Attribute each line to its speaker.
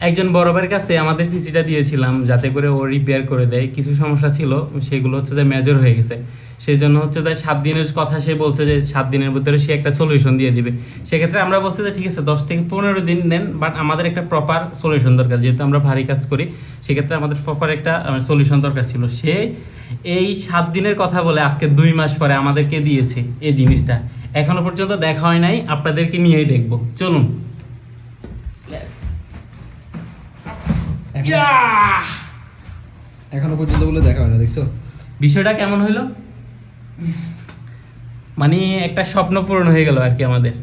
Speaker 1: একজন বড় ভাইয়ের কাছে আমাদের পিসিটা দিয়েছিলাম যাতে করে ও রিপেয়ার করে দেয়। কিছু সমস্যা ছিল, সেগুলো হচ্ছে যে মেজর হয়ে গেছে। সেই জন্য হচ্ছে যে 7 দিনের কথা সে বলছে যে 7 দিনের ভিতরে সে একটা সলিউশন দিয়ে দিবে। সেক্ষেত্রে আমরা বলছি যে ঠিক আছে 10 থেকে 15 দিন নেন, বাট আমাদের একটা প্রপার সলিউশন দরকার, যেহেতু আমরা ভারী কাজ করি। সেক্ষেত্রে আমাদের প্রপার একটা সলিউশন দরকার ছিল। সে এই 7 দিনের কথা বলে আজকে 2 মাস পরে আমাদেরকে দিয়েছে এই জিনিসটা। এখনো পর্যন্ত দেখা হয় নাই, আপনাদেরকে নিয়েই দেখবো, চলুন।
Speaker 2: এখনো পর্যন্ত বলে দেখা হয় না, দেখছো
Speaker 1: বিষয়টা কেমন হইলো? মানে একটা স্বপ্ন পূরণ হয়ে গেল আর কি আমাদের।